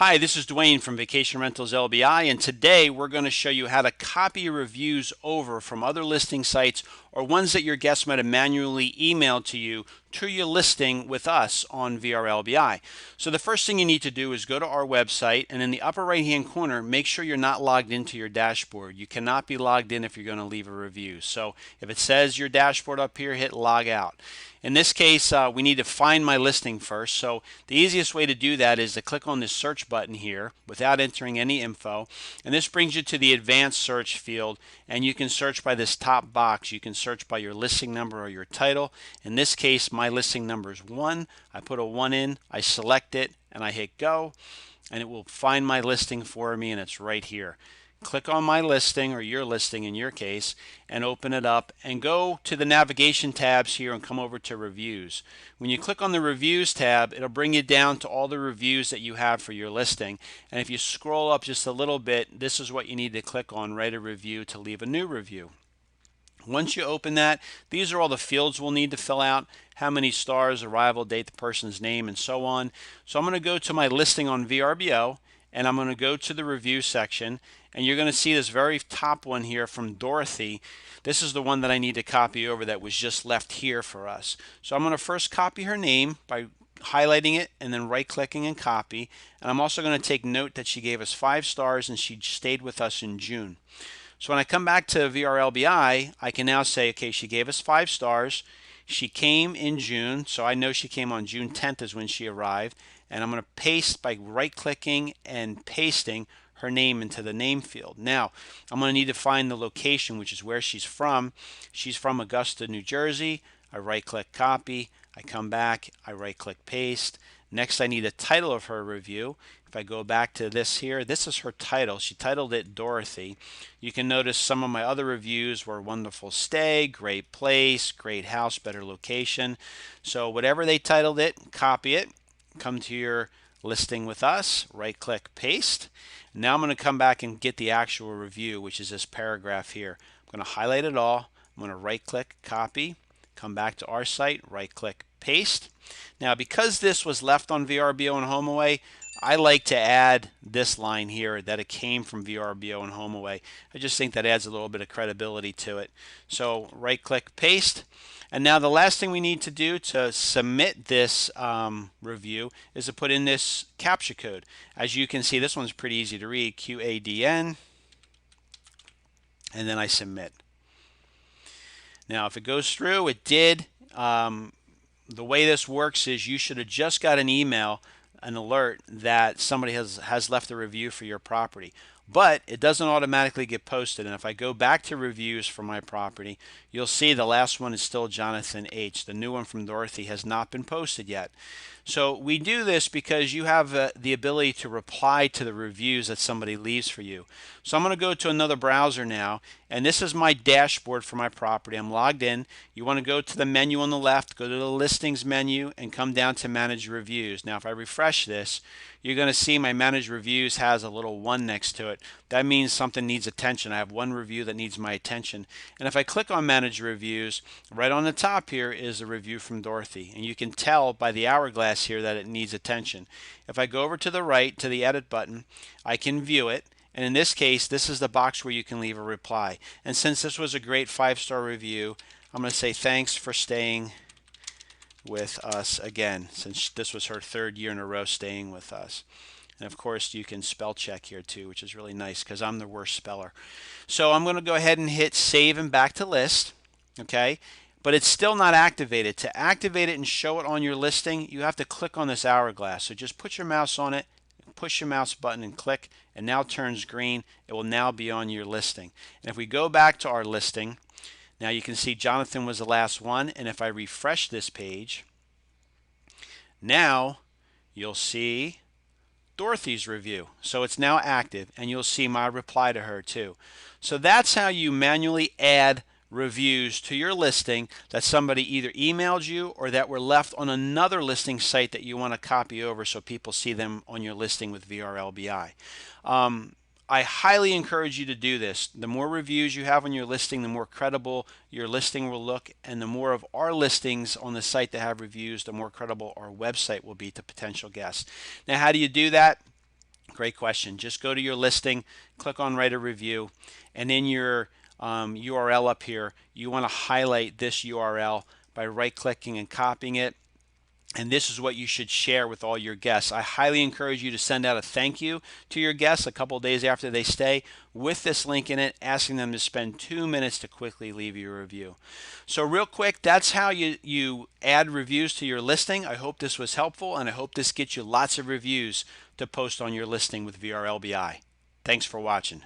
Hi, this is Dwayne from Vacation Rentals LBI, and today we're going to show you how to copy reviews over from other listing sites or ones that your guests might have manually emailed to you to your listing with us on VRLBI. So the first thing you need to do is go to our website, and in the upper right hand corner, make sure you're not logged into your dashboard. You cannot be logged in if you're going to leave a review. So if it says your dashboard up here, hit log out. In this case, we need to find my listing first. So the easiest way to do that is to click on this search button here without entering any info. And this brings you to the advanced search field, and you can search by this top box. You can search by your listing number or your title. In this case, my listing number is 1. I put a 1 in, I select it, and I hit go, and it will find my listing for me, and it's right here. Click on my listing, or your listing in your case, and open it up and go to the navigation tabs here and come over to reviews. When you click on the reviews tab, it'll bring you down to all the reviews that you have for your listing. And if you scroll up just a little bit, this is what you need to click on: write a review to leave a new review. Once you open that, these are all the fields we'll need to fill out: how many stars, arrival date, the person's name, and so on. So I'm going to go to my listing on VRBO, and I'm going to go to the review section, and you're going to see this very top one here from Dorothy. This is the one that I need to copy over that was just left here for us. So I'm going to first copy her name by highlighting it and then right clicking and copy. And I'm also going to take note that she gave us 5 stars and she stayed with us in June. So when I come back to VRLBI, I can now say, okay, she gave us 5 stars. She came in June, so I know she came on June 10th is when she arrived. And I'm going to paste by right-clicking and pasting her name into the name field. Now, I'm going to need to find the location, which is where she's from. She's from Augusta, New Jersey. I right-click copy. I come back. I right-click paste. Next, I need a title of her review. If I go back to this here, this is her title. She titled it Dorothy. You can notice some of my other reviews were wonderful stay, great place, great house, better location. So whatever they titled it, copy it, come to your listing with us, right click, paste. Now I'm going to come back and get the actual review, which is this paragraph here. I'm going to highlight it all. I'm going to right click, copy, come back to our site, right click, paste. Now, because this was left on VRBO and HomeAway, I like to add this line here that it came from VRBO and HomeAway. I just think that adds a little bit of credibility to it. So right click, paste. And now the last thing we need to do to submit this review is to put in this CAPTCHA code. As you can see, this one's pretty easy to read: QADN, and then I submit. Now if it goes through, it did. The way this works is you should have just got an email, an alert that somebody has left a review for your property. But it doesn't automatically get posted. And if I go back to reviews for my property, you'll see the last one is still Jonathan H. The new one from Dorothy has not been posted yet. So we do this because you have the ability to reply to the reviews that somebody leaves for you. So I'm going to go to another browser now, and this is my dashboard for my property. I'm logged in. You want to go to the menu on the left, go to the listings menu, and come down to manage reviews. Now if I refresh this, you're going to see my manage reviews has a little 1 next to it. That means something needs attention. I have one review that needs my attention. And if I click on manage reviews, right on the top here is a review from Dorothy. And you can tell by the hourglass here that it needs attention. If I go over to the right to the edit button, I can view it. And in this case, this is the box where you can leave a reply. And since this was a great 5-star review, I'm going to say thanks for staying with us again, since this was her 3rd year in a row staying with us. And of course you can spell check here too, which is really nice because I'm the worst speller. So I'm going to go ahead and hit save and back to list. Okay, but it's still not activated. To activate it and show it on your listing, you have to click on this hourglass. So just put your mouse on it, push your mouse button and click, and now it turns green. It will now be on your listing. And if we go back to our listing, now you can see Jonathan was the last one, and if I refresh this page, now you'll see Dorothy's review. So it's now active, and you'll see my reply to her too. So that's how you manually add reviews to your listing that somebody either emailed you or that were left on another listing site that you want to copy over so people see them on your listing with VRLBI. I highly encourage you to do this. The more reviews you have on your listing, the more credible your listing will look, and the more of our listings on the site that have reviews, the more credible our website will be to potential guests. Now, how do you do that? great question. Just go to your listing, click on write a review, and in your URL up here, you want to highlight this URL by right-clicking and copying it. And this is what you should share with all your guests. I highly encourage you to send out a thank you to your guests a couple days after they stay with this link in it, asking them to spend 2 minutes to quickly leave you a review. So real quick, that's how you add reviews to your listing. I hope this was helpful, and I hope this gets you lots of reviews to post on your listing with VRLBI. Thanks for watching.